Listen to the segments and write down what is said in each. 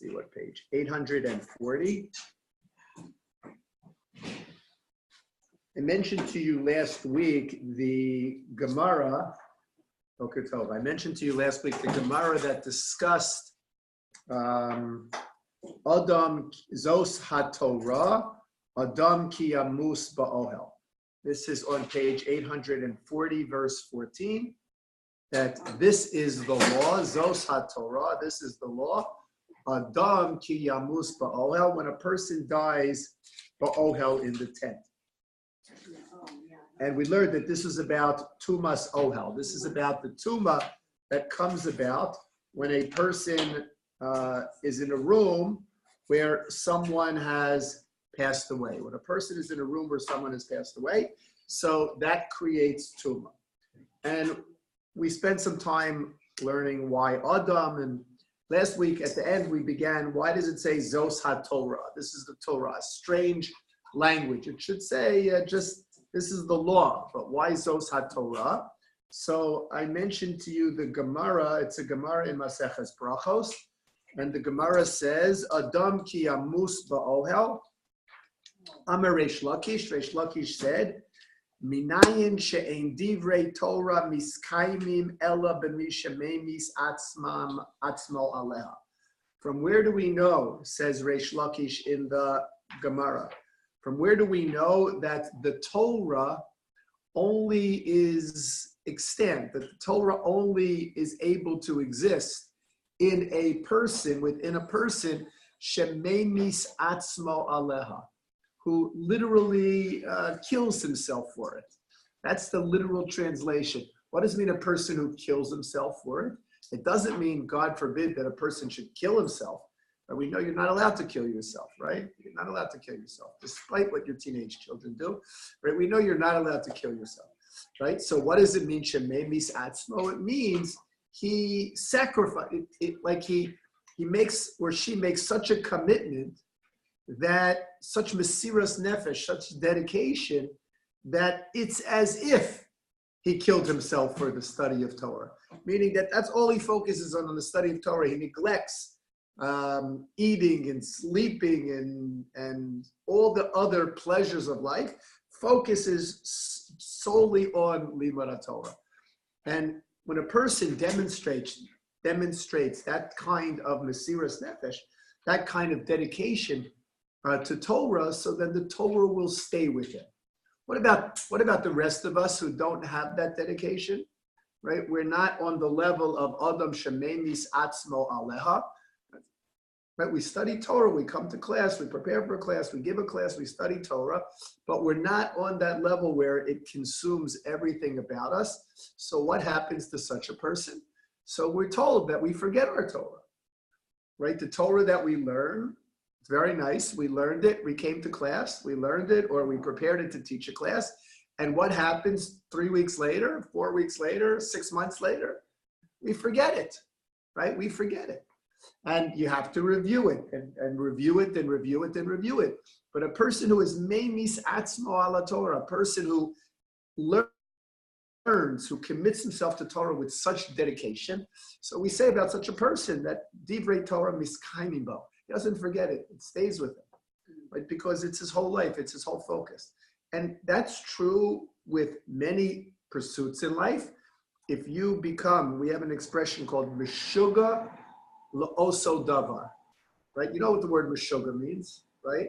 see what page, 840. I mentioned to you last week the Gemara, Boker Tov. I mentioned to you last week the Gemara that discussed Adam Zos HaTorah, Adam Ki Yamus Ba'ohel. This is on page 840, verse 14, that this is the law, Zos HaTorah, this is the law, Adam Ki Yamus Ba'ohel, when a person dies Ba'ohel in the tent. And we learned that this is about Tumas Ohel. This is about the Tuma that comes about when a person is in a room where someone has passed away. When a person is in a room where someone has passed away, so that creates Tuma. And we spent some time learning why Adam, and last week at the end we began, why does it say Zos HaTorah? This is the Torah, a strange language. It should say just this is the law, but why Zos HaTorah? So I mentioned to you the Gemara, it's a Gemara in Maseches Brachos, and the Gemara says, Adam ki yamus ba'ohel, Amar Reish Lakish said, Minayin she'ein divrei Torah miskaimim ela b'mi shememis atzmo aleha. From where do we know, says Reish Lakish in the Gemara, from where do we know that the Torah only is extant, that the Torah only is able to exist in a person, within a person, shememis atzmo aleha, who literally kills himself for it. That's the literal translation. What does it mean, a person who kills himself for it? It doesn't mean, God forbid, that a person should kill himself. But we know you're not allowed to kill yourself, right? You're not allowed to kill yourself, despite what your teenage children do, right? We know you're not allowed to kill yourself, right? So what does it mean, shememis atzmo? It means he sacrificed, like he makes, or she makes such a commitment, that such mesiras nefesh, such dedication, that it's as if he killed himself for the study of Torah. Meaning that that's all he focuses on the study of Torah. He neglects eating and sleeping and all the other pleasures of life, focuses solely on Limud Torah. And when a person demonstrates that kind of mesiras nefesh, that kind of dedication to Torah, so then the Torah will stay with him. What about the rest of us who don't have that dedication? Right? We're not on the level of Adam shememis atzmo aleha. Right? We study Torah, we come to class, we prepare for a class, we give a class, we study Torah, but we're not on that level where it consumes everything about us. So what happens to such a person? So we're told that we forget our Torah. Right? The Torah that we learn, it's very nice. We learned it. We came to class. We learned it, or we prepared it to teach a class. And what happens 3 weeks later, 4 weeks later, 6 months later? We forget it, right? We forget it. And you have to review it and review it and review it and review it. But a person who is memis atzmo ala Torah, a person who learns, who commits himself to Torah with such dedication. So we say about such a person that divrei Torah miskaimim bo. He doesn't forget it. It stays with him, right? Because it's his whole life. It's his whole focus. And that's true with many pursuits in life. If you become, we have an expression called meshuga la'oso davar, right? You know what the word meshuga means, right?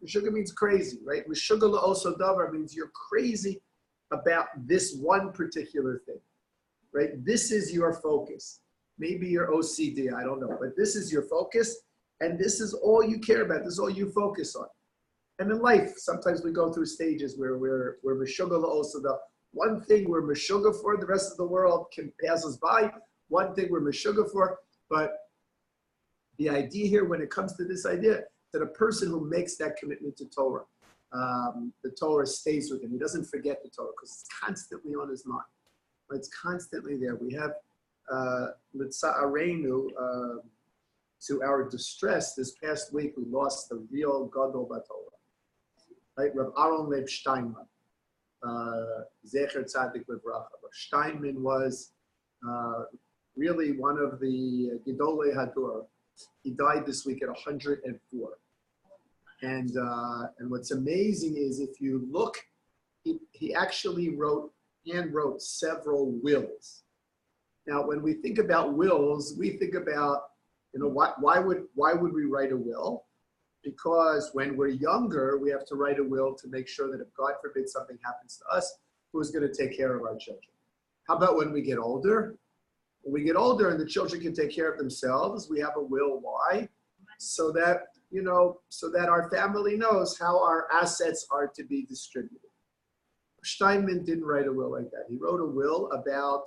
Meshuga means crazy, right? Meshuga la'oso davar means you're crazy about this one particular thing, right? This is your focus. Maybe you're OCD, I don't know, but this is your focus. And this is all you care about. This is all you focus on. And in life, sometimes we go through stages where we're meshuga la'oso davar. One thing we're meshuga for, the rest of the world can pass us by. One thing we're meshuga for. But the idea here, when it comes to this idea, that a person who makes that commitment to Torah, the Torah stays with him. He doesn't forget the Torah because it's constantly on his mind. It's constantly there. We have Litza'arenu, to our distress, this past week, we lost the real Gadol Batorah, right? Rav Aaron Leib Steinman, Zecher Tzadik Livracha. Rav Steinman was really one of the Gedolei Hadur, He died this week at 104. And what's amazing is if you look, he actually hand wrote several wills. Now, when we think about wills, we think about, why would we write a will? Because when we're younger, we have to write a will to make sure that if God forbid something happens to us, who's going to take care of our children? How about when we get older? When we get older and the children can take care of themselves, we have a will. Why? So that our family knows how our assets are to be distributed. Steinman didn't write a will like that. He wrote a will about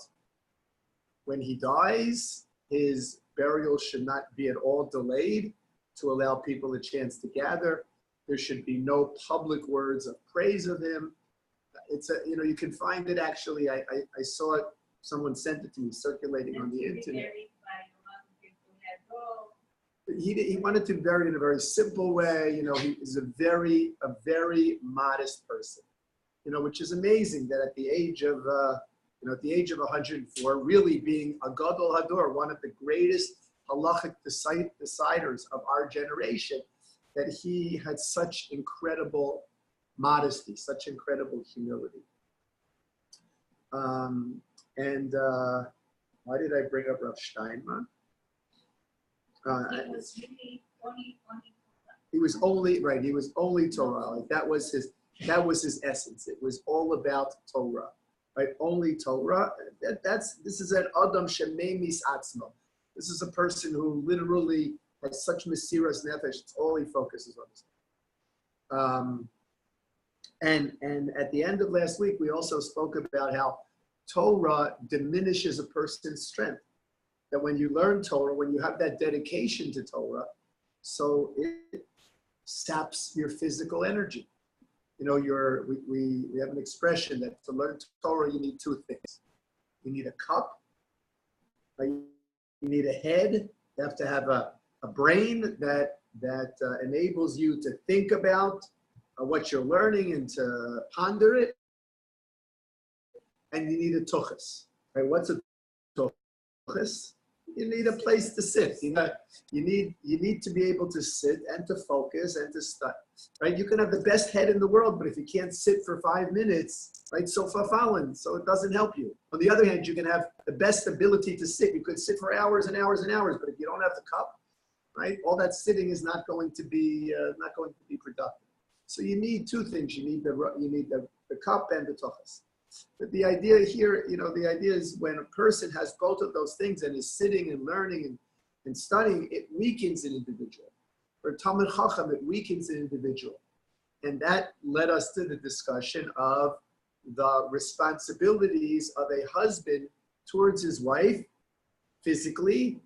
when he dies, his burial should not be at all delayed to allow people a chance to gather. There should be no public words of praise of him. You can find it actually. I saw it. Someone sent it to me, circulating on the internet. He wanted to be buried in a very simple way. He is a very modest person. Which is amazing that at the age of 104, really being a Gadol Hador, one of the greatest halachic deciders of our generation, that he had such incredible modesty, such incredible humility. Why did I bring up Rav Steinman? He was only Torah. Like that was his essence. It was all about Torah, right? Only Torah. This is an Adam Shememis Atzmo. This is a person who literally has such mesiras nefesh. It's all he focuses on. And at the end of last week, we also spoke about how Torah diminishes a person's strength. That when you learn Torah, when you have that dedication to Torah, so it saps your physical energy. We have an expression that to learn Torah, you need two things. You need a cup, right? You need a head. You have to have a brain that enables you to think about what you're learning and to ponder it. And you need a tuchus, right? What's a tuchus? You need a place to sit. You need to be able to sit and to focus and to study, right? You can have the best head in the world, but if you can't sit for 5 minutes, right, so fafalin, so it doesn't help you. On the other hand, you can have the best ability to sit. You could sit for hours and hours and hours, but if you don't have the cup, right, all that sitting is not going to be productive. So you need two things. You need the cup and the tuchus. But the idea here, the idea is when a person has both of those things and is sitting and learning and studying, it weakens an individual. For Talmid Chacham, it weakens an individual. And that led us to the discussion of the responsibilities of a husband towards his wife, physically,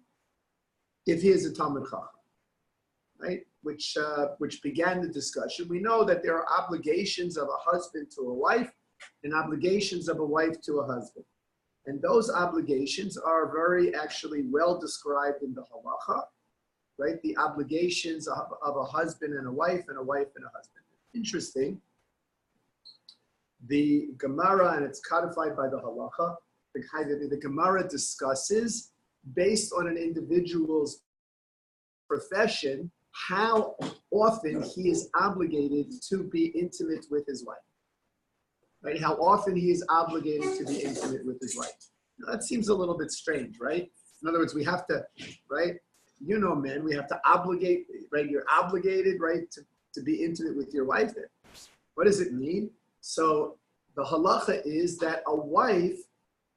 if he is a Talmid Chacham, right? Which began the discussion. We know that there are obligations of a husband to a wife and obligations of a wife to a husband. And those obligations are very actually well described in the halacha, right? The obligations of a husband and a wife and a husband. Interesting. The Gemara, and it's codified by the halacha, the Gemara discusses, based on an individual's profession, how often he is obligated to be intimate with his wife. Right? How often he is obligated to be intimate with his wife. Now, that seems a little bit strange, right? In other words, we have to, right? Men, we have to obligate, right? You're obligated, right, to be intimate with your wife. What does it mean? So the halacha is that a wife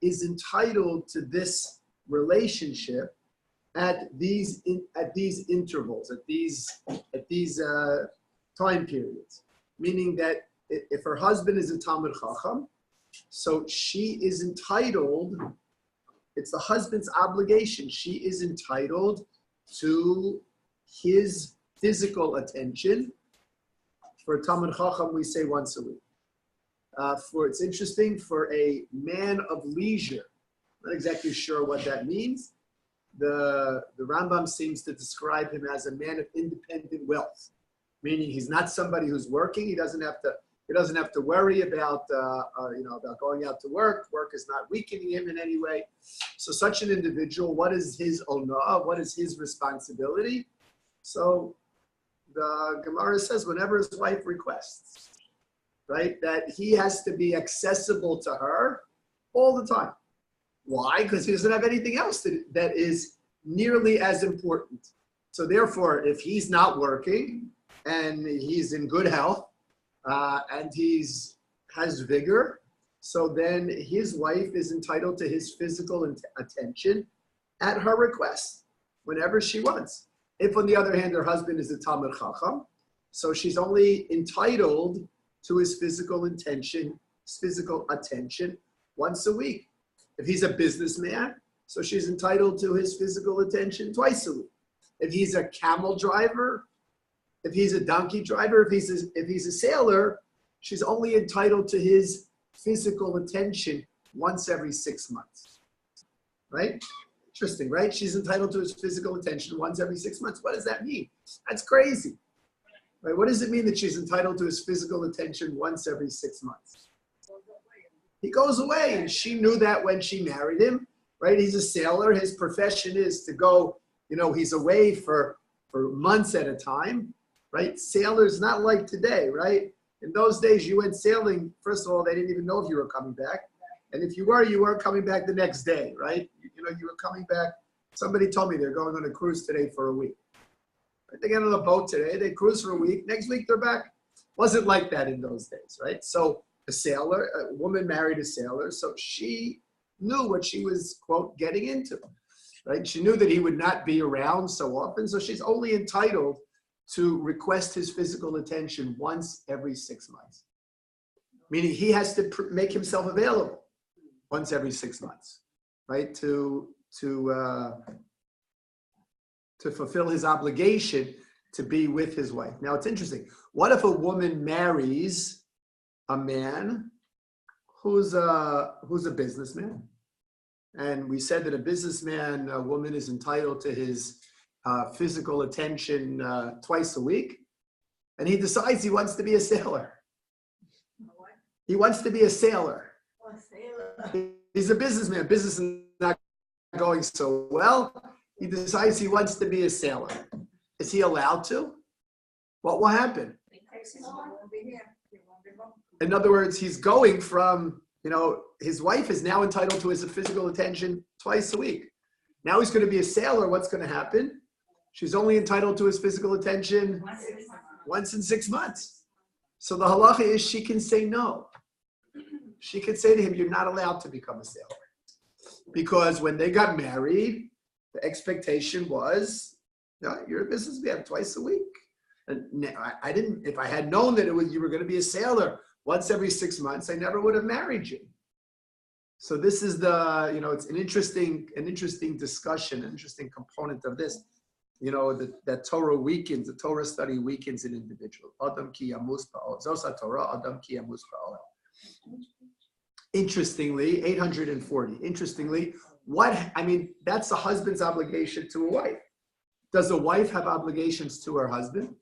is entitled to this relationship at these intervals, at these time periods, meaning that if her husband is a Talmid Chacham, so she is entitled, it's the husband's obligation, she is entitled to his physical attention. For a Talmid Chacham, we say once a week. It's interesting, for a man of leisure, not exactly sure what that means. The Rambam seems to describe him as a man of independent wealth, meaning he's not somebody who's working, he doesn't have to He doesn't have to worry about, about going out to work. Work is not weakening him in any way. So such an individual, what is his onah? What is his responsibility? So the Gemara says whenever his wife requests, right, that he has to be accessible to her all the time. Why? Because he doesn't have anything else that is nearly as important. So therefore, if he's not working and he's in good health and has vigor, so then his wife is entitled to his physical attention at her request whenever she wants. If, on the other hand, her husband is a Talmid Chacham, so she's only entitled to his physical attention once a week. If he's a businessman, so she's entitled to his physical attention twice a week. If he's a camel driver, if he's a donkey driver, if he's a sailor, she's only entitled to his physical attention once every 6 months. Right? Interesting, right? She's entitled to his physical attention once every 6 months. What does that mean? That's crazy. Right? What does it mean that she's entitled to his physical attention once every 6 months? He goes away, and she knew that when she married him, right? He's a sailor. His profession is to go, he's away for months at a time, right? Sailors, not like today, right? In those days, you went sailing. First of all, they didn't even know if you were coming back. And if you weren't coming back the next day, right? You were coming back. Somebody told me they're going on a cruise today for a week. Right? They get on a boat today, they cruise for a week. Next week, they're back. Wasn't like that in those days, right? So a woman married a sailor, so she knew what she was, quote, getting into, right? She knew that he would not be around so often, so she's only entitled to request his physical attention once every 6 months. Meaning he has to make himself available once every 6 months, right? To fulfill his obligation to be with his wife. Now it's interesting. What if a woman marries a man who's a businessman? And we said that a woman is entitled to his physical attention twice a week. And he decides he wants to be a sailor. He wants to be a sailor. He's a businessman. Business is not going so well. He decides he wants to be a sailor. Is he allowed to? What will happen? In other words, he's going from, his wife is now entitled to his physical attention twice a week. Now he's going to be a sailor. What's going to happen? She's only entitled to his physical attention once in 6 months. So the halacha is she can say no. She could say to him, you're not allowed to become a sailor. Because when they got married, the expectation was, you're a businessman twice a week. And if I had known that you were going to be a sailor once every 6 months, I never would have married you. So this is it's an interesting discussion, an interesting component of this. That Torah weakens, the Torah study weakens an individual. Adam ki yamus ba'ol. Zosa Torah, Adam ki yamus ba'ol. Interestingly, 840. Interestingly, that's the husband's obligation to a wife. Does a wife have obligations to her husband?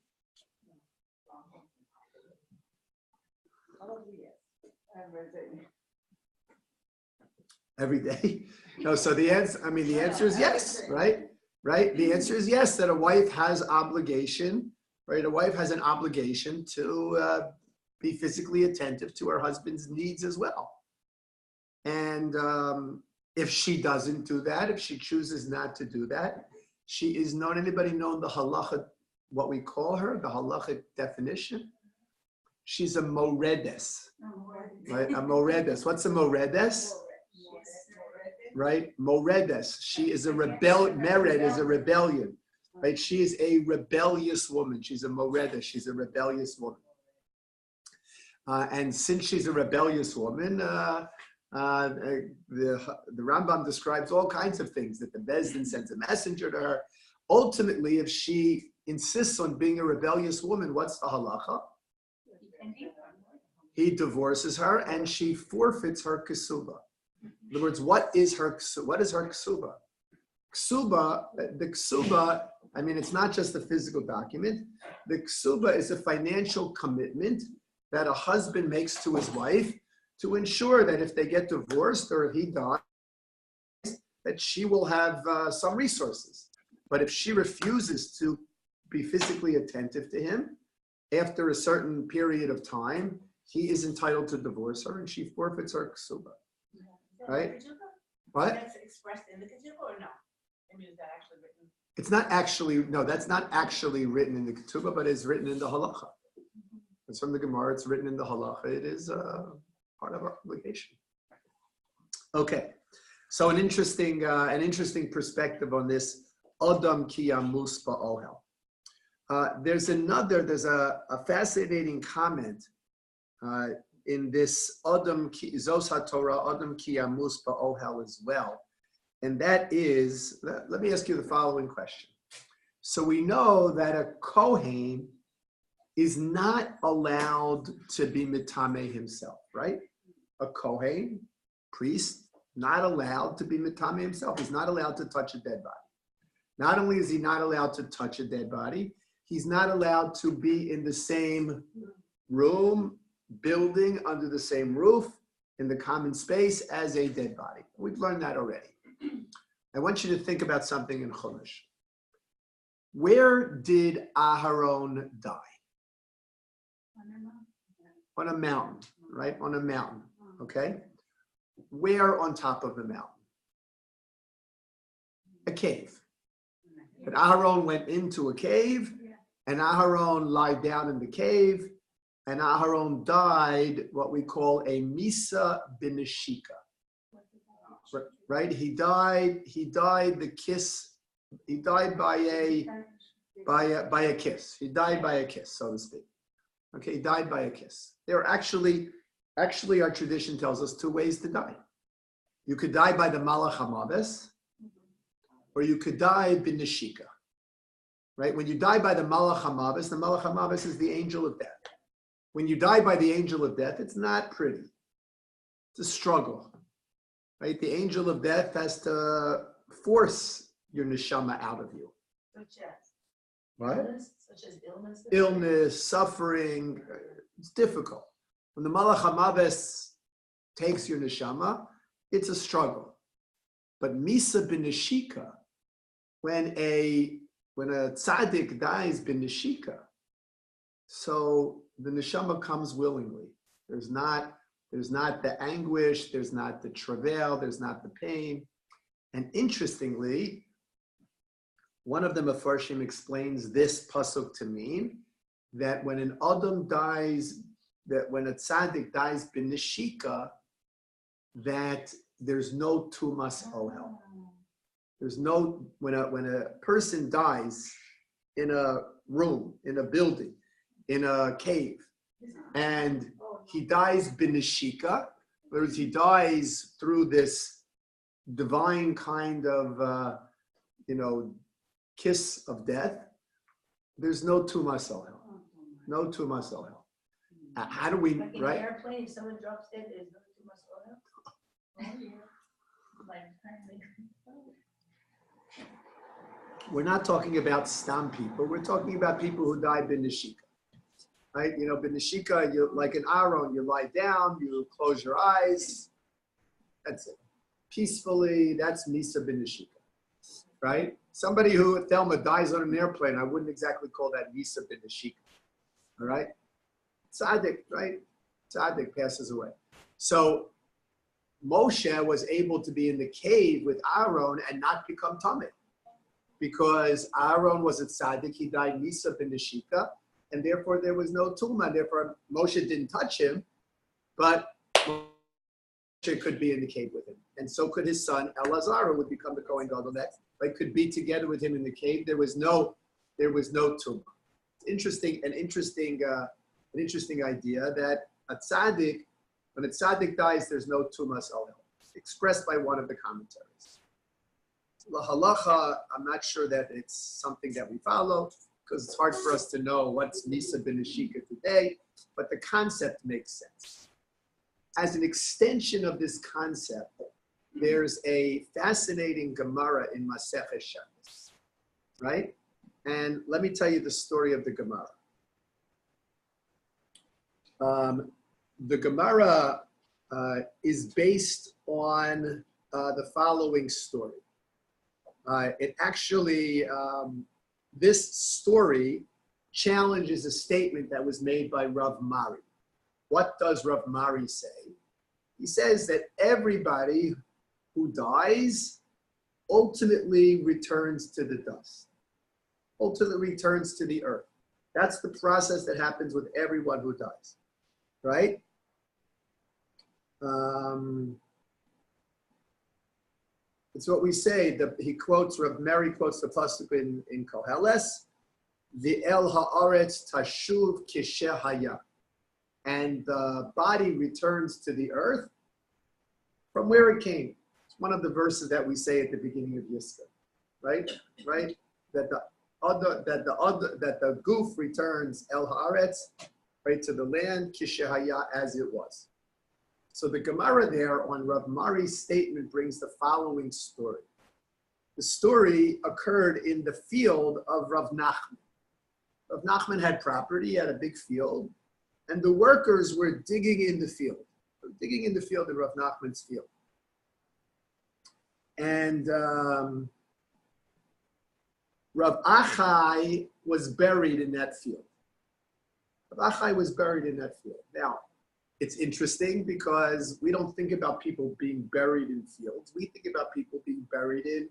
Every day? No, so the answer is yes, right? Right? The answer is yes, that a wife has obligation, right? A wife has an obligation to be physically attentive to her husband's needs as well. And if she doesn't do that, if she chooses not to do that, she is known, anybody know the halacha, what we call her, the halachic definition? She's a moredes, right? A moredes. What's a moredes? Right? Moredes. She is a mered is a rebellion, right? She is a rebellious woman. She's a moredes. She's a rebellious woman. And since she's a rebellious woman, the Rambam describes all kinds of things, that the Beis Din sends a messenger to her. Ultimately, if she insists on being a rebellious woman, what's the halacha? He divorces her and she forfeits her ksuba. In other words, what is her ksuba? The ksuba, it's not just a physical document. The ksuba is a financial commitment that a husband makes to his wife to ensure that if they get divorced or if he dies, that she will have some resources. But if she refuses to be physically attentive to him, after a certain period of time, he is entitled to divorce her and she forfeits her ksuba. Right? What? That's expressed in the ketubah or no? I mean, is that actually written? It's not actually, no, that's not actually written in the ketubah, but it's written in the halacha. It's from the Gemara, it's written in the halacha. It is part of our obligation. Okay, so an interesting perspective on this. Adam ki yamus ba'ohel. There's a fascinating comment in this Adam ki Zos HaTorah, Adam ki yamus ba'ohel as well. And that is, let me ask you the following question. So we know that a Kohen is not allowed to be mitame himself, right? A Kohen, priest, not allowed to be mitame himself. He's not allowed to touch a dead body. Not only is he not allowed to touch a dead body, he's not allowed to be in the same room, building, under the same roof, in the common space as a dead body. We've learned that already. I want you to think about something in Chumash. Where did Aharon die? On a mountain, right? On a mountain, okay? Where on top of the mountain? A cave. But Aharon went into a cave, and Aharon lied down in the cave, and Aharon died what we call a Misa B'Neshika. Right? He died the kiss. He died by a kiss. He died by a kiss, so to speak. Okay, he died by a kiss. There are actually our tradition tells us two ways to die. You could die by the Malach HaMaves, or you could die b'neshika. Right? When you die by the Malach HaMaves is the angel of death. When you die by the angel of death, it's not pretty. It's a struggle. Right? The angel of death has to force your neshama out of you. Such as? What? Such as illness? Illness, suffering. It's difficult. When the Malach HaMaves takes your neshama, it's a struggle. But Misa B'Neshika, when a tzaddik dies B'Neshika, so the neshama comes willingly. There's not the anguish, there's not the travail, there's not the pain. And interestingly, one of the Mefarshim explains this pasuk to mean that when an Adam dies, that when a tzaddik dies b'neshika, that there's no tumas ohel. There's no, when a person dies in a room, in a building, in a cave, and he dies b'neshika, in other words, he dies through this divine kind of, kiss of death, there's no tumas ohel. No tumas ohel. How do we, like in right? an airplane, if someone drops dead, there's no tumas ohel? We're not talking about stam people. We're talking about people who died b'neshika. Right? B'neshika, you like an Aaron, you lie down, you close your eyes. That's it. Peacefully, that's Misa b'neshika. Right? Somebody who, Thelma, dies on an airplane, I wouldn't exactly call that Misa b'neshika. All right? Tzaddik, right? Tzaddik passes away. So Moshe was able to be in the cave with Aaron and not become tamid, because Aaron was a tzaddik, he died Misa b'neshika, and therefore there was no tumah. Therefore Moshe didn't touch him, but Moshe could be in the cave with him, and so could his son Elazar, who would become the Kohen Gadol next. They could be together with him in the cave. There was no tumah. It's an interesting idea that a tzaddik, when a tzaddik dies, there's no tumas ohel, expressed by one of the commentaries. La halacha, I'm not sure that it's something that we follow, because it's hard for us to know what's Misa b'neshika today, but the concept makes sense. As an extension of this concept, there's a fascinating Gemara in Masechet Shabbos, right? And let me tell you the story of the Gemara. The Gemara is based on the following story. It actually, this story challenges a statement that was made by Rav Mari. What does Rav Mari say? He says that everybody who dies ultimately returns to the dust, ultimately returns to the earth. That's the process that happens with everyone who dies, right? It's what we say. He quotes, Rav Mari quotes the pasuk in Koheles, the El Haaretz Tashuv Kisher Haya. And the body returns to the earth from where it came. It's one of the verses that we say at the beginning of Yisra, right? Right? That the goof returns El Haaretz, right, to the land, Kisher Haya, as it was. So the Gemara there on Rav Mari's statement brings the following story. The story occurred in the field of Rav Nachman. Rav Nachman had property, he had a big field, and the workers were digging in the field. They were digging in the field in Rav Nachman's field. And Rav Achai was buried in that field. Rav Achai was buried in that field. Now, it's interesting because we don't think about people being buried in fields. We think about people being buried in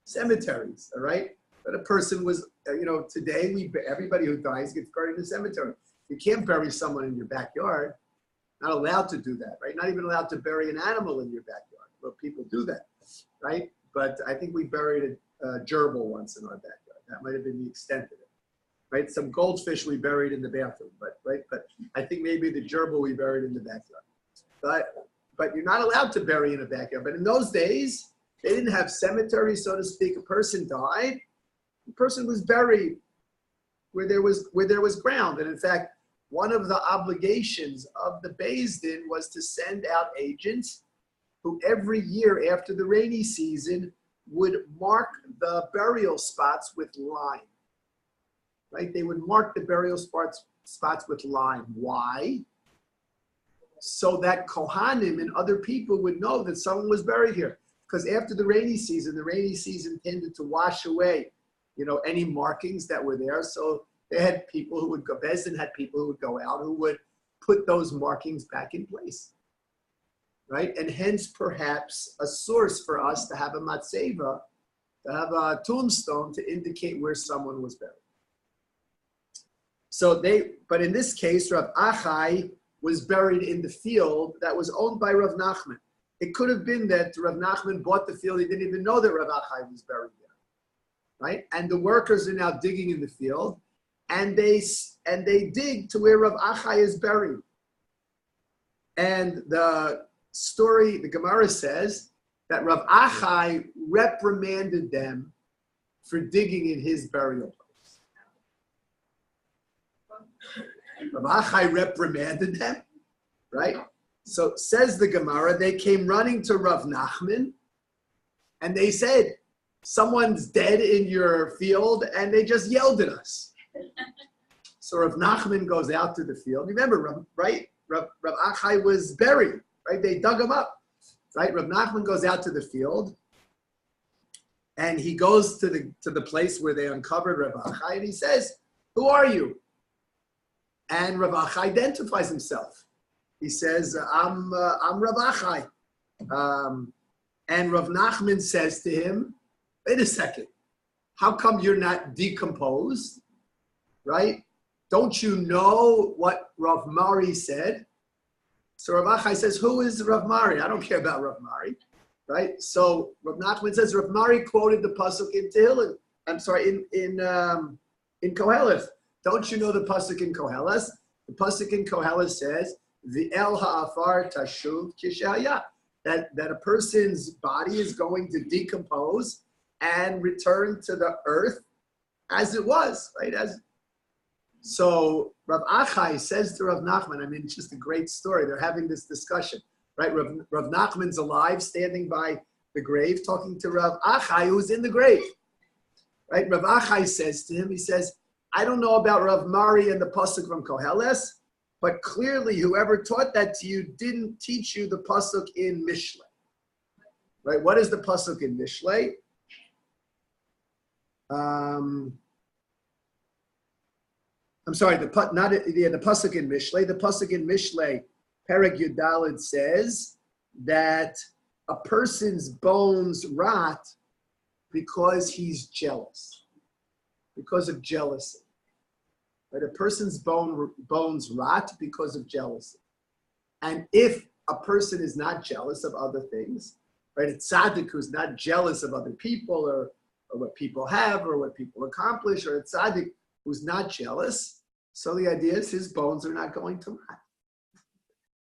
cemeteries, all right? But a person was, today everybody who dies gets buried in a cemetery. You can't bury someone in your backyard. Not allowed to do that, right? Not even allowed to bury an animal in your backyard. Well, people do that, right? But I think we buried a gerbil once in our backyard. That might have been the extent of it. Right, some goldfish we buried in the bathroom, but I think maybe the gerbil we buried in the backyard. But you're not allowed to bury in a backyard. But in those days, they didn't have cemeteries, so to speak. A person died, the person was buried where there was ground. And in fact, one of the obligations of the Beis Din was to send out agents who every year after the rainy season would mark the burial spots with lime. Right? They would mark the burial spots with lime. Why? So that Kohanim and other people would know that someone was buried here. Because after the rainy season tended to wash away, any markings that were there. So they had people who would go, Beis Din had people who would go out who would put those markings back in place. Right? And hence perhaps a source for us to have a matzeva, to have a tombstone to indicate where someone was buried. But in this case, Rav Achai was buried in the field that was owned by Rav Nachman. It could have been that Rav Nachman bought the field, he didn't even know that Rav Achai was buried there, right? And the workers are now digging in the field, and they dig to where Rav Achai is buried. And the Gemara says that Rav Achai reprimanded them for digging in his burial place. Rav Achai reprimanded them, right? So says the Gemara, they came running to Rav Nachman and they said, someone's dead in your field, and they just yelled at us. So Rav Nachman goes out to the field. Remember, Rav Achai was buried, right? They dug him up, right? Rav Nachman goes out to the field and he goes to the place where they uncovered Rav Achai, and he says, who are you? And Rav Achai identifies himself. He says, I'm Rav Achai. And Rav Nachman says to him, wait a second, how come you're not decomposed, right? Don't you know what Rav Mari said? So Rav Achai says, who is Rav Mari? I don't care about Rav Mari, right? So Rav Nachman says, Rav Mari quoted the pasuk in Tehillim. I'm sorry, in Koheleth. Don't you know the pasuk in Koheles? The pasuk in Koheles says, "The el ha'afar tashuv kishaya," that a person's body is going to decompose and return to the earth as it was, right? So Rav Achai says to Rav Nachman, it's just a great story. They're having this discussion, right? Rav Nachman's alive, standing by the grave, talking to Rav Achai, who's in the grave, right? Rav Achai says to him, he says, I don't know about Rav Mari and the pasuk from Koheles, But clearly, whoever taught that to you didn't teach you the pasuk in Mishlei. Right? What is the pasuk in Mishlei? I'm sorry, the pasuk in Mishlei. The pasuk in Mishlei, Perek Yudalid says that a person's bones rot because he's jealous, because of jealousy. Right? A person's bones rot because of jealousy. And if a person is not jealous of other things, right? A tzaddik who's not jealous of other people or what people have or what people accomplish, or a tzaddik who's not jealous, so the idea is his bones are not going to rot.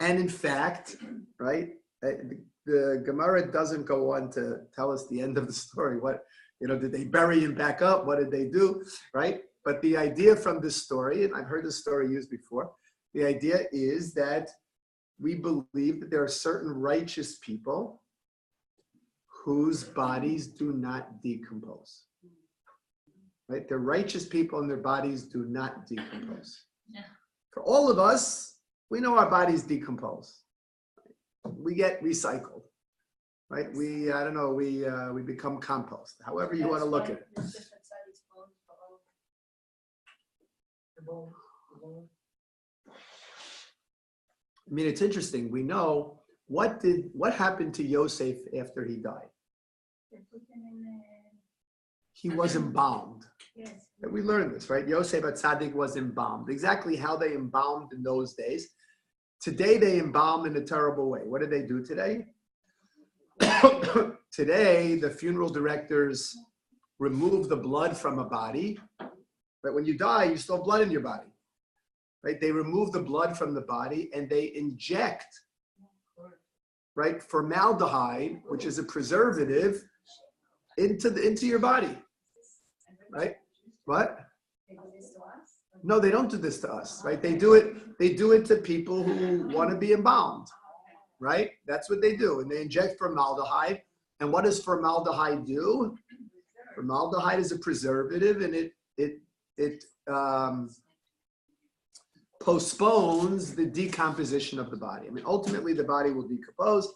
And in fact, right, the Gemara doesn't go on to tell us the end of the story. What, did they bury him back up? What did they do, right? But the idea from this story, and I've heard this story used before, the idea is that we believe that there are certain righteous people whose bodies do not decompose. Right? They're righteous people and their bodies do not decompose. Yeah. For all of us, we know our bodies decompose. We get recycled. Right? We become compost. However you want to look at it. I mean, it's interesting. We know what happened to Yosef after he died. He was embalmed. Yes. We learned this, right? Yosef HaTzadik was embalmed. Exactly how they embalmed in those days. Today they embalm in a terrible way. What do they do today? Today, the funeral directors remove the blood from a body. But when you die, you still have blood in your body. Right? They remove the blood from the body and they inject, right, formaldehyde, which is a preservative, into your body. Right? What? No, they don't do this to us, right? They do it to people who want to be embalmed, right? That's what they do. And they inject formaldehyde. And what does formaldehyde do? Formaldehyde is a preservative, and it postpones the decomposition of the body. I mean, ultimately the body will decompose,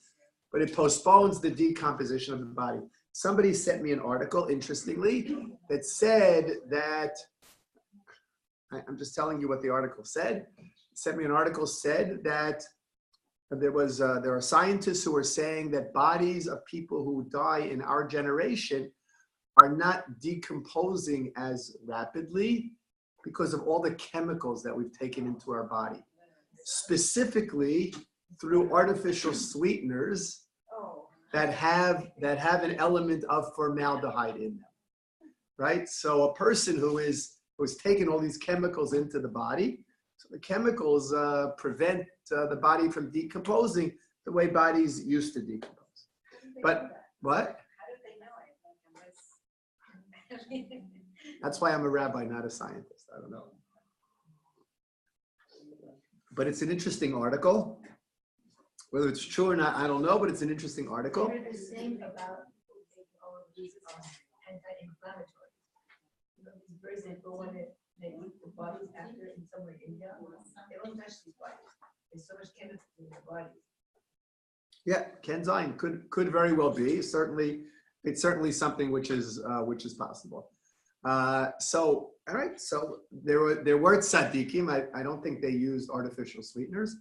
but it postpones the decomposition of the body. Somebody sent me an article, interestingly, that said that, I'm just telling you what the article said. Sent me an article said that there are scientists who are saying that bodies of people who die in our generation are not decomposing as rapidly because of all the chemicals that we've taken into our body, specifically through artificial sweeteners that have an element of formaldehyde in them, right? So a person who's taken all these chemicals into the body, so the chemicals prevent the body from decomposing the way bodies used to decompose. But what? How do they know it? That's why I'm a rabbi, not a scientist. I don't know. But it's an interesting article. Whether it's true or not, I don't know, but it's an interesting article. They're the same about all of these anti-inflammatories. These birds that go on it, they eat the bodies after in somewhere in India. They don't touch these bodies. There's so much chemicals in their bodies. Yeah, Ken Zion could very well be. It's certainly something which is possible. So all right, so there were tzaddikim. I don't think they used artificial sweeteners,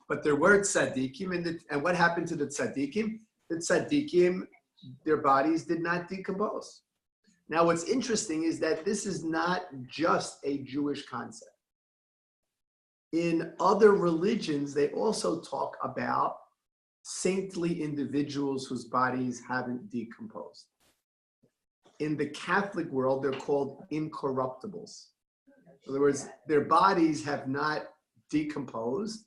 but there were tzaddikim, and what happened to the tzaddikim? The tzaddikim, their bodies did not decompose. Now, what's interesting is that this is not just a Jewish concept. In other religions, they also talk about saintly individuals whose bodies haven't decomposed. In the Catholic world, they're called incorruptibles. In other words, their bodies have not decomposed,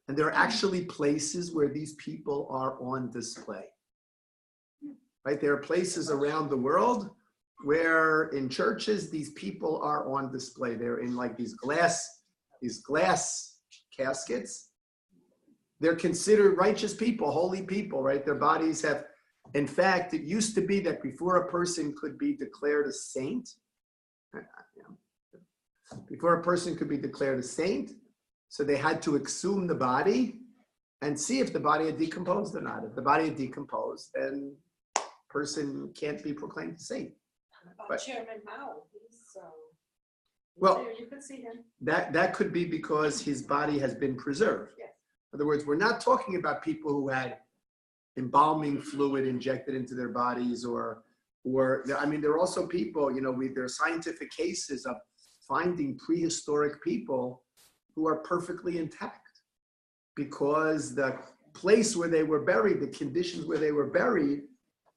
and there are actually places where these people are on display. Right? There are places around the world where in churches, these people are on display. They're in like these glass caskets. They're considered righteous people, holy people, right? Their bodies have, in fact, it used to be that before a person could be declared a saint, So they had to exhume the body and see if the body had decomposed or not. If the body had decomposed, then person can't be proclaimed a saint. About But- Chairman Mao, he's Well, there, you could see him. That could be because his body has been preserved. Yes. In other words, we're not talking about people who had embalming fluid injected into their bodies or I mean, there are also people, there are scientific cases of finding prehistoric people who are perfectly intact because the place where they were buried, the conditions where they were buried,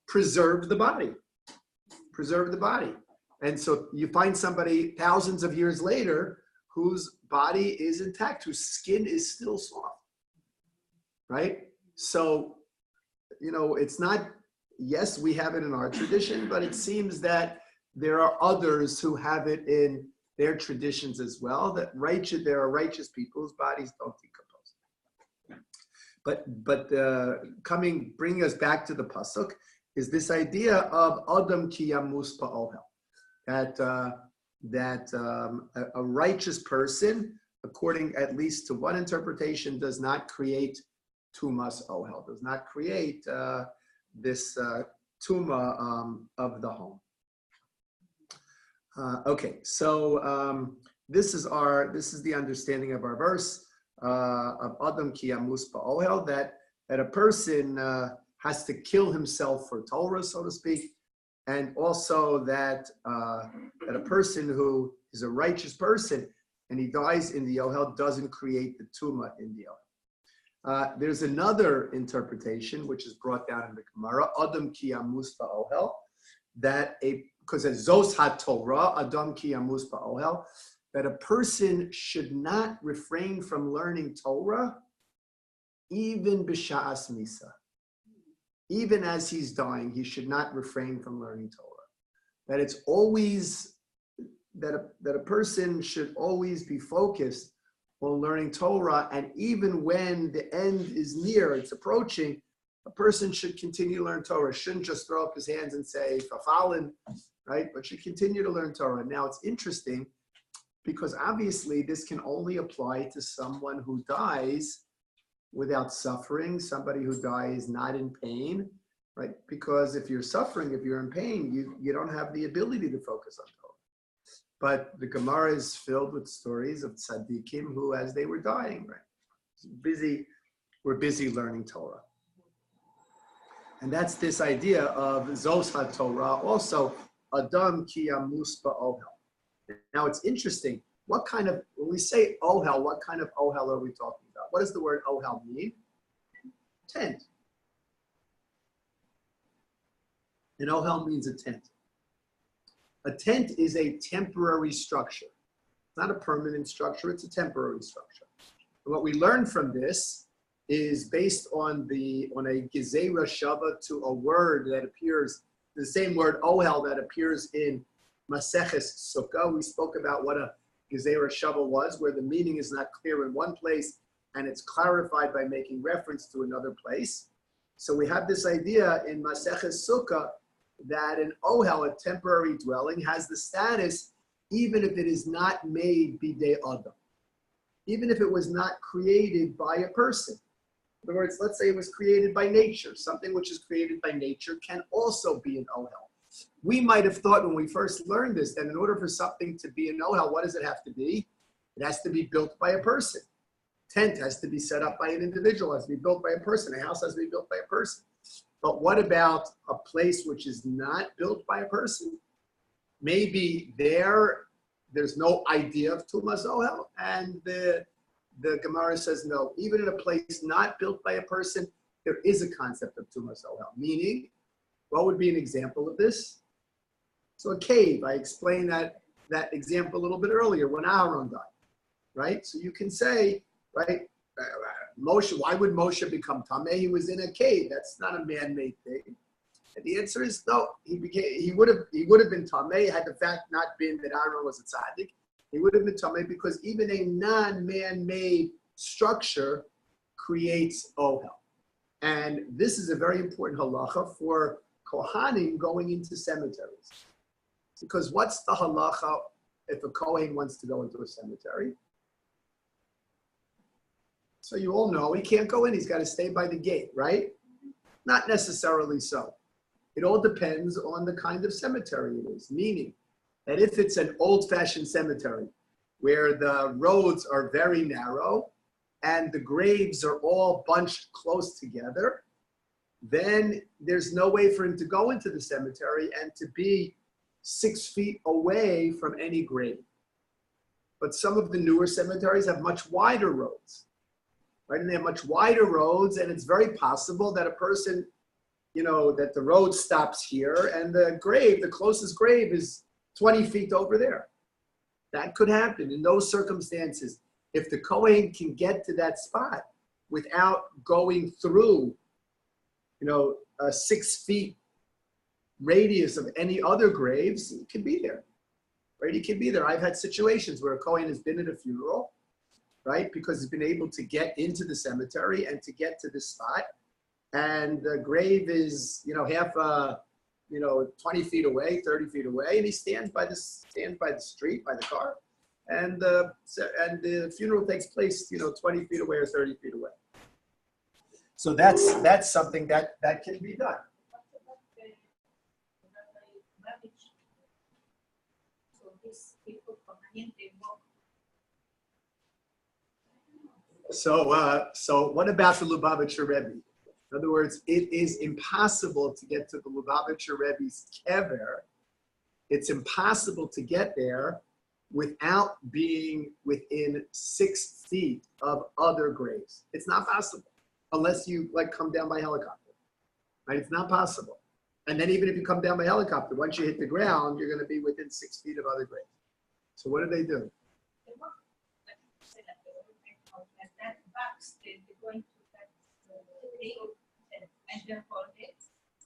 preserved the body. And so you find somebody thousands of years later whose body is intact, whose skin is still soft, right? So, it's not, yes, we have it in our tradition, but it seems that there are others who have it in their traditions as well, that there are righteous people whose bodies don't decompose. Bringing us back to the pasuk is this idea of Adam ki yamus ba'ohel, that a righteous person, according at least to one interpretation, does not create tumas ohel, does not create this tuma of the home. Okay, so this is the understanding of our verse of Adam ki yamus ba'ohel, that a person has to kill himself for Torah, so to speak, and also that a person who is a righteous person and he dies in the ohel doesn't create the tuma in the ohel. There's another interpretation which is brought down in the Gemara, Adam ki yamus ba'ohel, because it's Zos HaTorah, Adam ki yamus ba'ohel, that a person should not refrain from learning Torah even b'sha'as misa. Even as he's dying, he should not refrain from learning Torah. That it's always, that a person should always be focused on learning Torah, and even when the end is near, it's approaching, a person should continue to learn Torah, shouldn't just throw up his hands and say, "Fafalin," right? But should continue to learn Torah. Now it's interesting, because obviously this can only apply to someone who dies without suffering, somebody who dies not in pain, right? Because if you're suffering, if you're in pain, you don't have the ability to focus on Torah. But the Gemara is filled with stories of tzaddikim who, as they were dying, right, were busy learning Torah. And that's this idea of Zos HaTorah, also Adam ki yamus ba'ohel. Now it's interesting, when we say ohel, what kind of ohel are we talking about? What does the word ohel mean? Tent. An ohel means a tent. A tent is a temporary structure. It's not a permanent structure, it's a temporary structure. And what we learn from this is based on a gezerah shava to a word that appears, the same word ohel that appears in Maseches Sukkah. We spoke about what a gezerah shava was, where the meaning is not clear in one place and it's clarified by making reference to another place. So we have this idea in Maseches Sukkah that an ohel, a temporary dwelling, has the status even if it is not made bidei adam, even if it was not created by a person. In other words, let's say it was created by nature. Something which is created by nature can also be an ohel. We might have thought when we first learned this that in order for something to be an ohel, what does it have to be? It has to be built by a person. Tent has to be set up by an individual, has to be built by a person. A house has to be built by a person. But what about a place which is not built by a person? Maybe there's no idea of tumas ohel, and the Gemara says no. Even in a place not built by a person, there is a concept of tumas ohel. Meaning, what would be an example of this? So a cave. I explained that example a little bit earlier when Aaron died, right? So you can say, right, Moshe, why would Moshe become Tameh? He was in a cave. That's not a man-made thing. And the answer is no. He would have been Tameh had the fact not been that Aaron was a tzaddik. He would have been Tameh because even a non-man-made structure creates ohel. And this is a very important halacha for Kohanim going into cemeteries. Because what's the halacha if a Kohen wants to go into a cemetery? So you all know he can't go in. He's got to stay by the gate, right? Not necessarily so. It all depends on the kind of cemetery it is, meaning that if it's an old-fashioned cemetery where the roads are very narrow and the graves are all bunched close together, then there's no way for him to go into the cemetery and to be 6 feet away from any grave. But some of the newer cemeteries have much wider roads, right? And they have much wider roads, and it's very possible that a person, that the road stops here and the closest grave is 20 feet over there. That could happen in those circumstances. If the Kohen can get to that spot without going through, a 6 feet radius of any other graves, he can be there, right? He can be there. I've had situations where a Kohen has been at a funeral, right? Because he's been able to get into the cemetery and to get to the spot. And the grave is, 20 feet away, 30 feet away, and he stands by the street, by the car, and the funeral takes place, 20 feet away or 30 feet away. So that's something that can be done. So what about the Lubavitcher Rebbe? In other words, it is impossible to get to the Lubavitcher Rebbe's kever. It's impossible to get there without being within 6 feet of other graves. It's not possible unless you come down by helicopter, right? It's not possible. And then even if you come down by helicopter, once you hit the ground, you're going to be within 6 feet of other graves. So what do they do?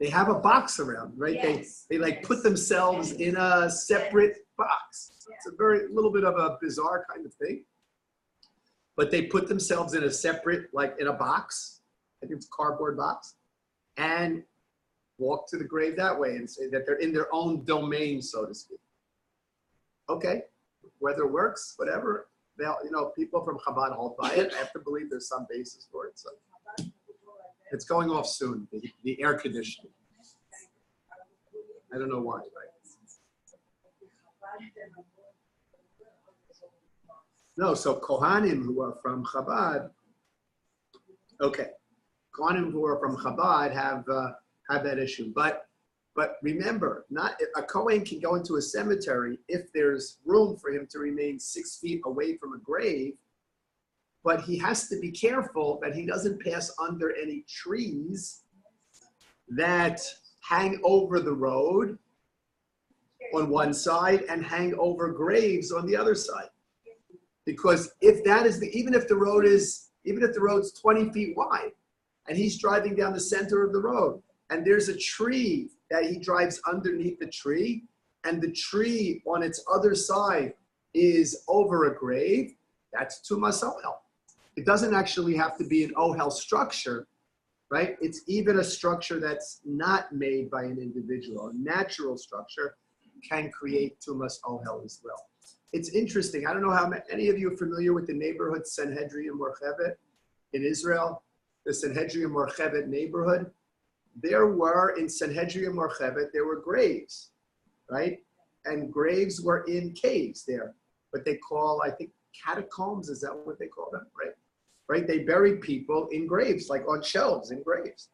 They have a box around, right? Yes. They put themselves in a separate box. It's a very little bit of a bizarre kind of thing. But they put themselves in a separate, in a box, I think it's a cardboard box, and walk to the grave that way and say that they're in their own domain, so to speak. Okay, whether it works, whatever. People from Chabad hold by it. I have to believe there's some basis for it. So it's going off soon, the air conditioning. I don't know why, right? No, so Kohanim who are from Chabad, okay, Kohanim who are from Chabad have that issue. But remember, not a Kohen can go into a cemetery if there's room for him to remain 6 feet away from a grave, but he has to be careful that he doesn't pass under any trees that hang over the road on one side and hang over graves on the other side. Because if that is even if the road's 20 feet wide and he's driving down the center of the road and there's a tree that he drives underneath the tree and the tree on its other side is over a grave, that's Tumas Ohel. It doesn't actually have to be an Ohel structure, right? It's even a structure that's not made by an individual. A natural structure can create Tumas Ohel as well. It's interesting. I don't know how many of you are familiar with the neighborhood Sanhedrin Morchevet in Israel, the Sanhedrin Morchevet neighborhood. There were, in Sanhedrin Morchevet, there were graves, right? And graves were in caves there, what they call, I think, catacombs. Is that what they call them, right? Right? They buried people in graves, like on shelves in graves.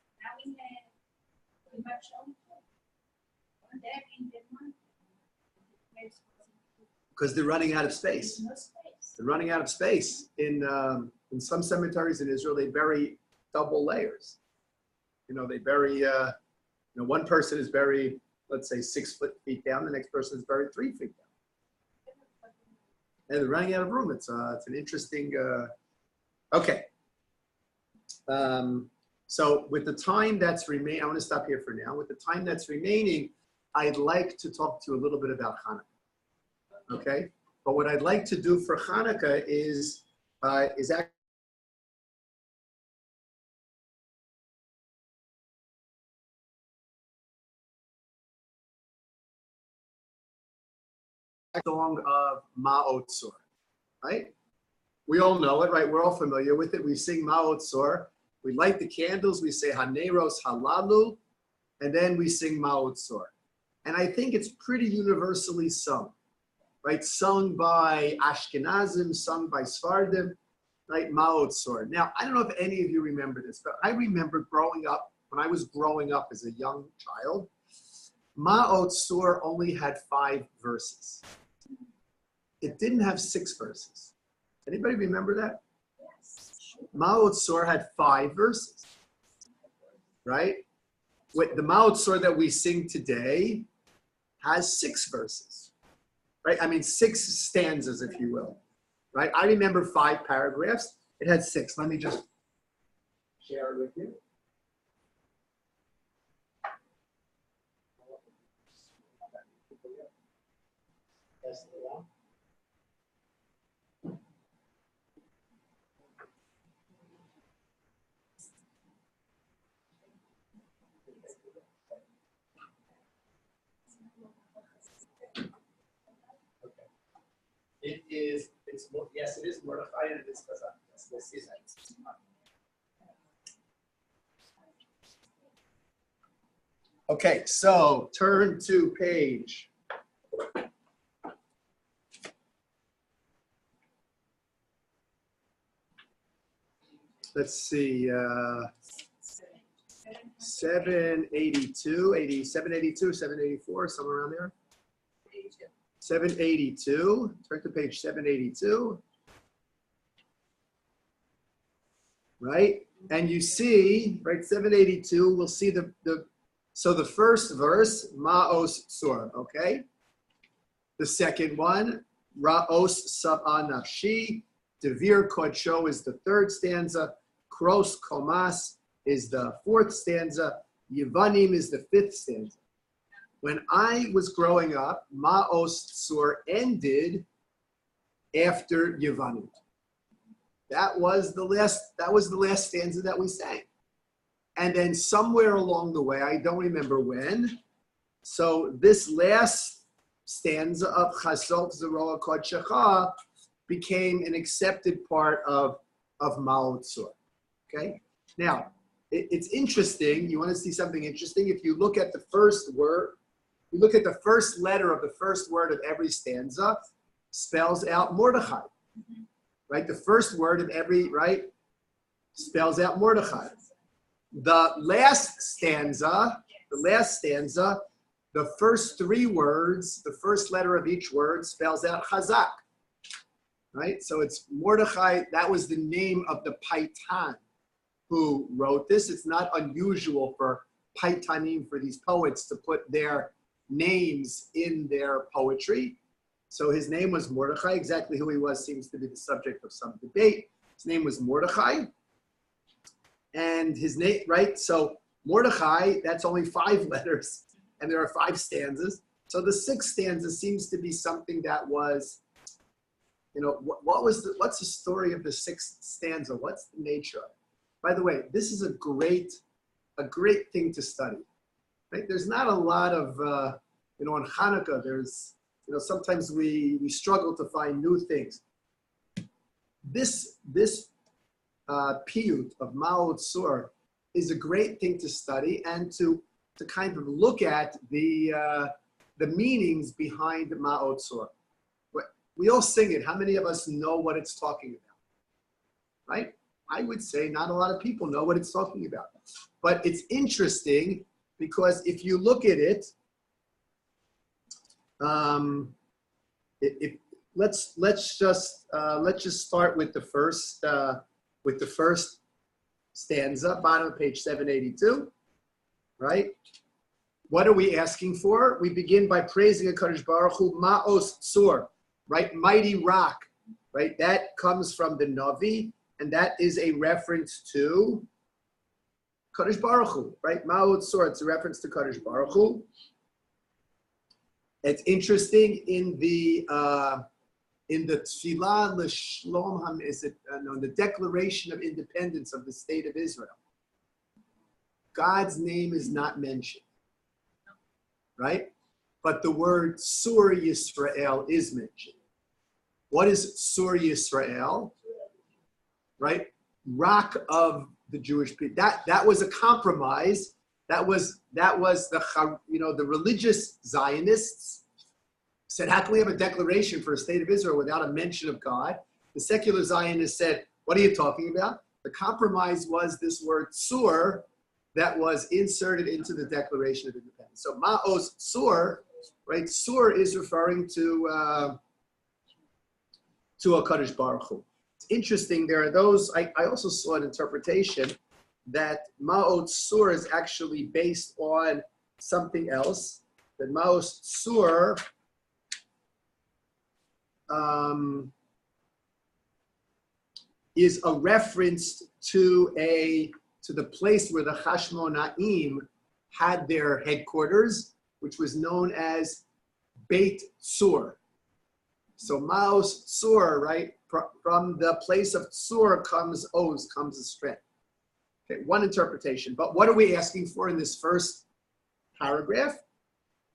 Because they're running out of space. They're running out of space. In some cemeteries in Israel, they bury double layers. They bury, one person is buried, let's say 6 feet down, the next person is buried 3 feet down. And they're running out of room. It's an interesting, okay. So with the time that's remaining, I want to stop here for now. With the time that's remaining, I'd like to talk to you a little bit about Hanukkah. Okay, but what I'd like to do for Hanukkah is actually a song of Ma'otzor, right? We all know it, right? We're all familiar with it. We sing Ma'ot Tzor. We light the candles. We say Haneros Halalu, and then we sing Ma'ot Tzor. And I think it's pretty universally sung, right? Sung by Ashkenazim, sung by Sfardim, right? Ma'ot Tzor. Now, I don't know if any of you remember this, but I remember growing up, when I was growing up as a young child, Ma'ot Tzor only had 5 verses. It didn't have 6 verses. Anybody remember that? Ma'ot Tzor had 5 verses, right? With the Ma'ot Tzor that we sing today has 6 verses, right? I mean, 6 stanzas, if you will, right? I remember 5 paragraphs. It had 6. Let me just share it with you. Yes, it is Mordechai and it is Chazak. Yes, we'll see that. Okay, so turn to page. Let's see, 782, 784, somewhere around there. 782, turn to page 782, right? And you see, right, 782, we'll see so the first verse, Ma'os Tzor, okay? The second one, Ra'os Sab'a Nafshi, Devir Kodsho is the third stanza, Kros Komas is the fourth stanza, Yevanim is the fifth stanza. When I was growing up, Ma'os Tzor ended after Yevanim. That was the last stanza that we sang. And then somewhere along the way, I don't remember when, so this last stanza of Chasok Zeroa Kodshecha became an accepted part of Ma'ot Tzor. Okay? Now, it's interesting. You want to see something interesting? If you look at the first word, you look at the first letter of the first word of every stanza, spells out Mordechai. Right? The first word of every, right, spells out Mordechai. The last stanza, the first 3 words, the first letter of each word spells out Chazak. Right? So it's Mordechai, that was the name of the Paitan who wrote this. It's not unusual for Paitanim, for these poets, to put their names in their poetry. So his name was Mordechai. Exactly who he was seems to be the subject of some debate. His name was Mordechai. And his name, right? So Mordechai, that's only 5 letters, and there are 5 stanzas. So the 6th stanza seems to be something that was, what's the story of the 6th stanza? What's the nature of it? By the way, this is a great thing to study. Right? There's not a lot of, on Hanukkah, there's, sometimes we struggle to find new things. This piyut of Ma'ot Tzor is a great thing to study and to kind of look at the meanings behind Ma'ot Tzor. We all sing it. How many of us know what it's talking about? Right? I would say not a lot of people know what it's talking about. But it's interesting because if you look at it, let's just start with the first stanza, bottom of page 782, right? What are we asking for? We begin by praising HaKadosh Baruch Hu, Ma'os Tzor, right? Mighty rock, right? That comes from the Navi, and that is a reference to Kadosh Baruch Hu, right? Ma'ot Tzor, it's a reference to Kadosh Baruch Hu. It's interesting in the Tfilah L'Shlom the Declaration of Independence of the State of Israel. God's name is not mentioned, right? But the word Sur Yisrael is mentioned. What is Sur Yisrael? right? Rock of the Jewish people. That was a compromise. That was the religious Zionists said, how can we have a declaration for a state of Israel without a mention of God? The secular Zionists said, what are you talking about? The compromise was this word tzur that was inserted into the Declaration of Independence. So ma'os tzur, right? Tzur is referring to HaKadosh Baruch Hu. It's interesting, there are those, I also saw an interpretation that ma'ot tzur is actually based on something else, that ma'os tzur is a reference to the place where the Hashmonaim had their headquarters, which was known as Beit Tzur. So Maos Tzur, right? From the place of Tzur comes Oz, comes the strength. Okay, one interpretation. But what are we asking for in this first paragraph?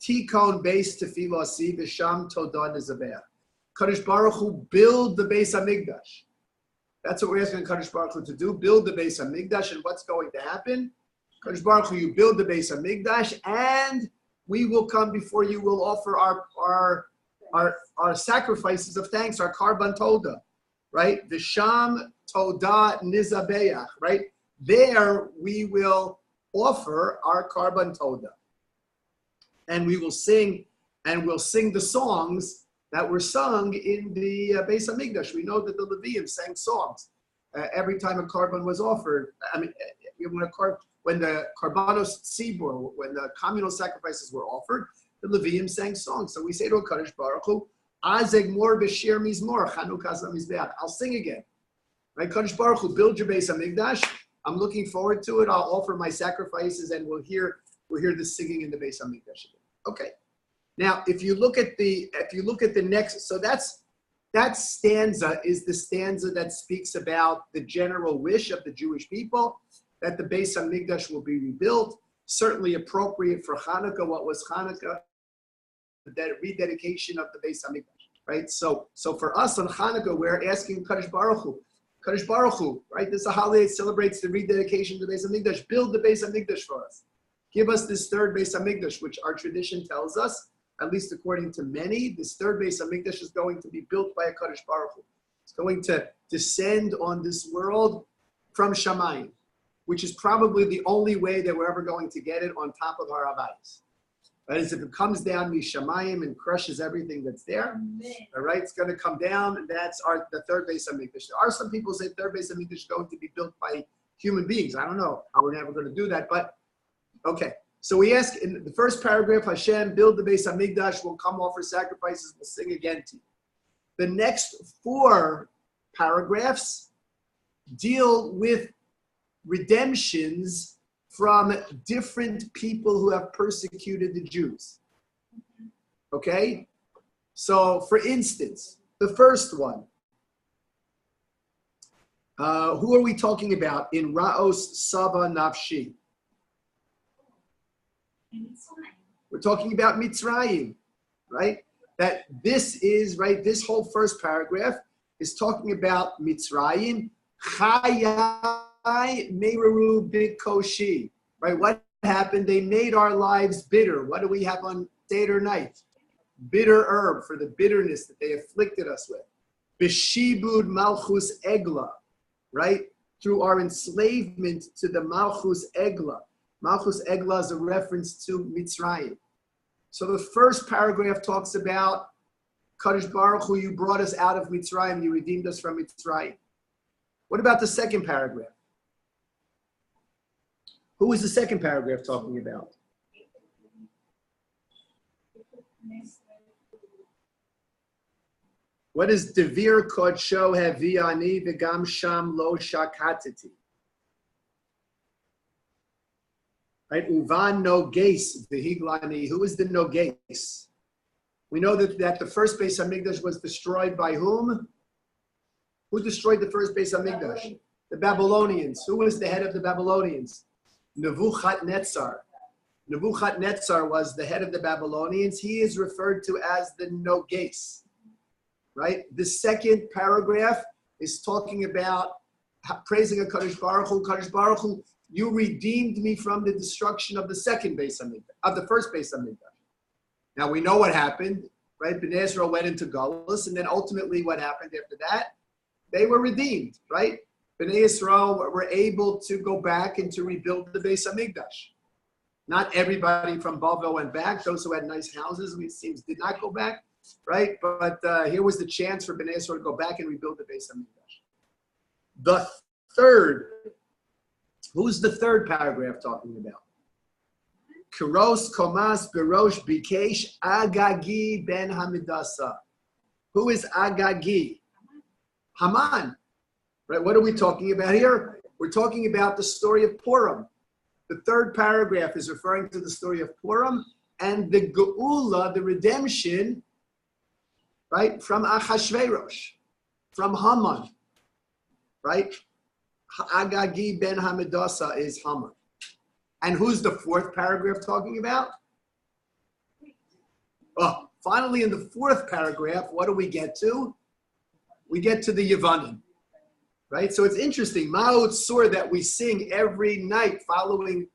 Tikon Beis Tefillah Si V'Sham Todah Nezabeah. Kadosh Baruch Hu build the Beis Hamikdash. That's what we're asking Kadosh Baruch Hu to do. Build the Beis Hamikdash, and what's going to happen? Kadosh Baruch Hu, you build the Beis Hamikdash, and we will come before you. We'll offer our sacrifices of thanks, our Karban Todah, right? V'Sham Todah Nizabeach, right? There we will offer our Karban Todah, and we will sing, the songs that were sung in the Beis Hamikdash. We know that the Leviim sang songs every time a Karban was offered. I mean, when the Karbanos Tzibur, when the communal sacrifices were offered, the Leviim sang songs. So we say to HaKadosh Baruch Hu, Azeg Mor B'Shir Mizmor, Chanukah Mizbeach. I'll sing again. Right, Kadosh Baruch Hu, build your Beis Hamikdash. I'm looking forward to it. I'll offer my sacrifices, and we'll hear the singing in the Beis Hamikdash again. Okay. Now, if you look at the next, so that stanza is the stanza that speaks about the general wish of the Jewish people that the Beis Hamikdash will be rebuilt. Certainly appropriate for Hanukkah. What was Hanukkah? The rededication of the Beis Hamikdash, right? So for us on Hanukkah, we're asking Kadosh Baruch Hu, right? This is a holiday that celebrates the rededication of the Beis Hamikdash. Build the Beis Hamikdash for us. Give us this third Beis Hamikdash, which our tradition tells us, at least according to many, this third Beis Hamikdash is going to be built by a Kadosh Baruch Hu. It's going to descend on this world from Shamayim, which is probably the only way that we're ever going to get it on top of our Abayis. That is, if it comes down Mishamayim and crushes everything that's there, all right, it's going to come down, and that's the third Beis Hamikdash. There are some people who say third Beis Hamikdash is going to be built by human beings. I don't know how we're never going to do that, but okay. So we ask in the first paragraph, Hashem, build the Beis Hamikdash, we'll come offer sacrifices, we'll sing again to you. The next 4 paragraphs deal with redemptions from different people who have persecuted the Jews. Okay? So, for instance, the first one, who are we talking about in Ra'os Saba Nafshi? We're talking about Mitzrayim, right? That this is, right, this whole first paragraph is talking about Mitzrayim. Chayai Meiraru Bikoshi, right? What happened? They made our lives bitter. What do we have on Seder night? Bitter herb for the bitterness that they afflicted us with. Beshibud Malchus Egla, right? Through our enslavement to the Malchus Egla. Malchus Egla is a reference to Mitzrayim. So the first paragraph talks about Kadosh Baruch Hu, you brought us out of Mitzrayim, you redeemed us from Mitzrayim. What about the second paragraph? Who is the second paragraph talking about? What is Devir Kodsho Heviani V'gam Sham Lo Shakatiti? Right, Uvan Noges V'higlani. Who is the Noges? We know that the first Beis Hamikdash was destroyed by whom? Who destroyed the first Beis Hamikdash? The Babylonians. Who was the head of the Babylonians? Nebuchadnezzar. Nebuchadnezzar was the head of the Babylonians. He is referred to as the Noges. Right? The second paragraph is talking about praising a Kadosh Baruch Hu, you redeemed me from the destruction of the second Beis Hamikdash, of the first Beis Hamikdash. Now we know what happened, right? Bnei Israel went into Galus, and then ultimately what happened after that? They were redeemed, right? Bnei Israel were able to go back and to rebuild the Beis Hamikdash. Not everybody from Bavel went back. Those who had nice houses, it seems, did not go back, right? But here was the chance for Bnei Israel to go back and rebuild the Beis Hamikdash. The third, who's the third paragraph talking about? Kiros Komas Berosh Bikesh Agagi Ben Hamidasa. Who is Agagi? Haman. Right? What are we talking about here? We're talking about the story of Purim. The third paragraph is referring to the story of Purim and the Geula, the redemption, right, from Achashverosh, from Haman, right? Agagi ben Hamidasa is Haman. And who's the fourth paragraph talking about? Oh, finally, in the fourth paragraph, what do we get to? We get to the Yevanim, right? So it's interesting. Ma'ot Sur that we sing every night following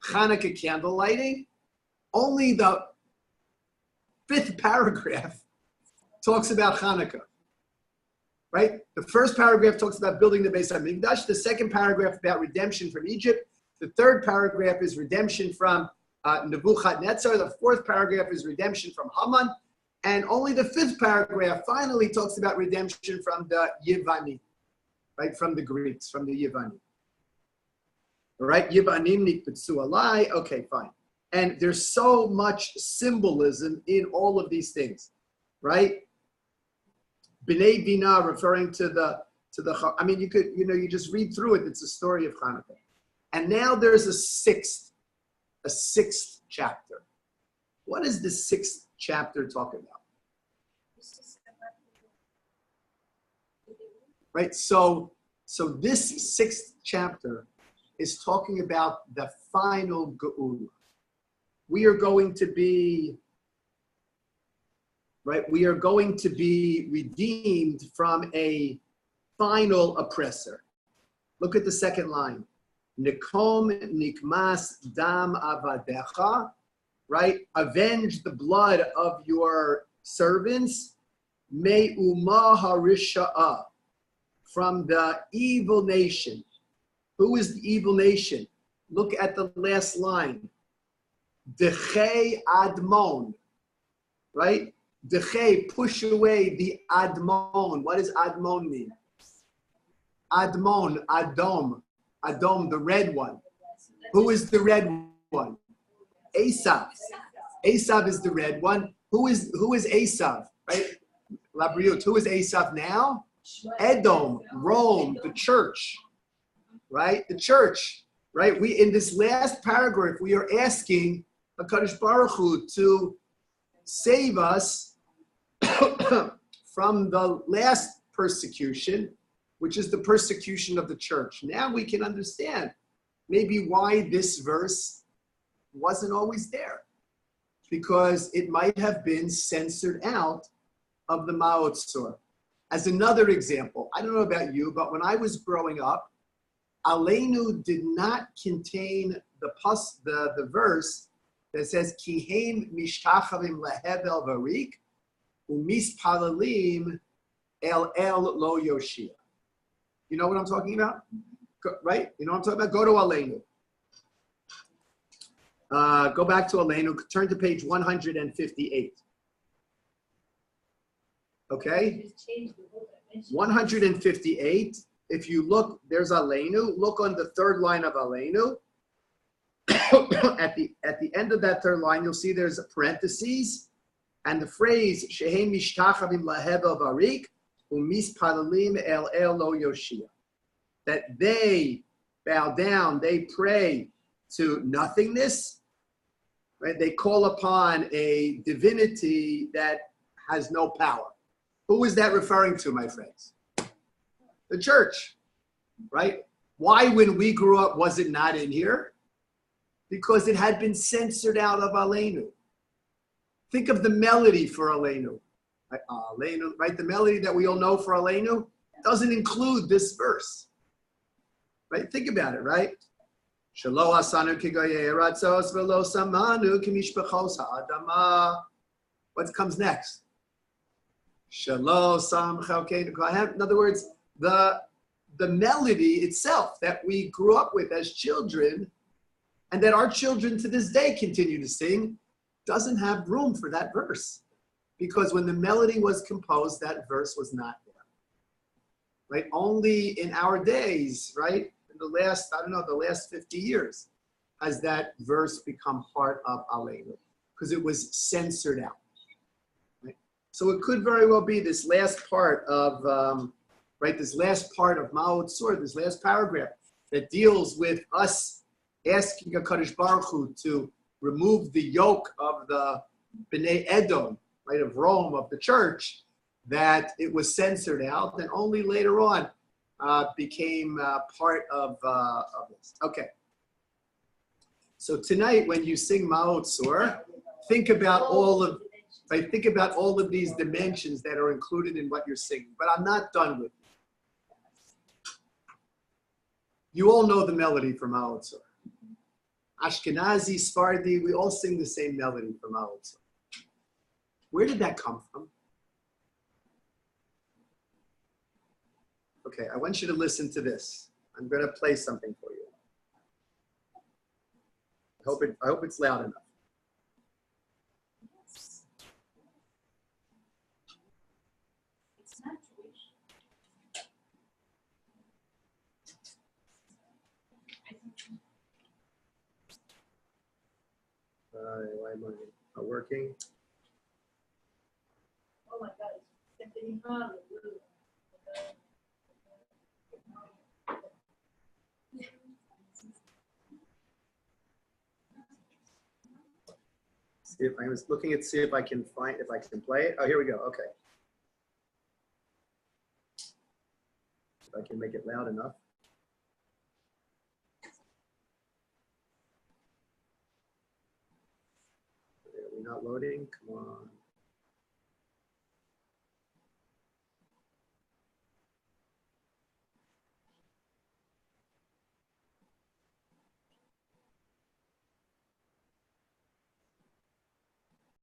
Hanukkah candle lighting, only the fifth paragraph talks about Hanukkah, right? The first paragraph talks about building the Beis Hamikdash. The second paragraph about redemption from Egypt. The third paragraph is redemption from Nebuchadnezzar. The fourth paragraph is redemption from Haman. And only the fifth paragraph finally talks about redemption from the Yevani, right? From the Greeks, from the Yevani. All right? Yevanim nikbetzu alai. Okay, fine. And there's so much symbolism in all of these things, right? B'nai Bina referring to the, I mean, you just read through it. It's a story of Hanukkah. And now there's a sixth chapter. What is the sixth chapter talking about? Right, so this sixth chapter is talking about the final Geula. We are going to be redeemed from a final oppressor. Look at the second line. Nikom nikmas dam avadecha, right? Avenge the blood of your servants. Me'uma harisha'a, from the evil nation. Who is the evil nation? Look at the last line. Dechei admon, right? Dechei, push away the admon. What does admon mean? Admon, Adom, the red one. Who is the red one? Esav. Esav is the red one. Who is Esav? Right? Labriut. Who is Esav now? Edom, Rome, the church. Right? The church. Right? We in this last paragraph we are asking HaKadosh Baruch Hu to save us from the last persecution, which is the persecution of the church. Now we can understand maybe why this verse wasn't always there, because it might have been censored out of the Ma'ot Sur. As another example, I don't know about you, but when I was growing up, Aleinu did not contain the verse that says Kihem mishtachavim lehebel varik umispalalim el lo yoshia. You know what I'm talking about? Right? You know what I'm talking about? Go to Aleinu. Go back to Aleinu. Turn to page 158. Okay? 158. If you look, there's Aleinu. Look on the third line of Aleinu. At the end of that third line, you'll see there's a parentheses, and the phrase Shehem mishtachavim lahebel varik umispalalim el lo yoshia, that they bow down, they pray to nothingness, right? They call upon a divinity that has no power. Who is that referring to, my friends? The church, right? Why, when we grew up, was it not in here? Because it had been censored out of Aleinu. Think of the melody for Aleinu. Aleinu, right? The melody that we all know for Aleinu doesn't include this verse. Right? Think about it, right? Shelo asanu kigoyei ratzos velo samanu kimishpachos ha'adama. What comes next? Shelo sam chalkeinu kohen. In other words, the melody itself that we grew up with as children and that our children to this day continue to sing doesn't have room for that verse. Because when the melody was composed, that verse was not there. Right? Only in our days, right? In the last, the last 50 years, has that verse become part of Aleinu. Because it was censored out. Right? So it could very well be this last part of, this last part of Ma'ot Tzur, this last paragraph that deals with us asking HaKadosh Baruch Hu to remove the yoke of the Bnei Edom, right, of Rome, of the church, that it was censored out and only later on became part of this. Okay. So tonight, when you sing Ma'ot Tzur, think about all of these dimensions that are included in what you're singing. But I'm not done with it. You all know the melody for Ma'ot Tzur. Ashkenazi, Sephardi, we all sing the same melody for Ma'ot Tzur. Where did that come from? Okay, I want you to listen to this. I'm going to play something for you. I hope it's loud enough. It's not Jewish. Why am I not working? Oh my God, Symphony Hallelujah. See if I was looking at see if I can play it. Oh, here we go. Okay. If I can make it loud enough. Are we not loading? Come on.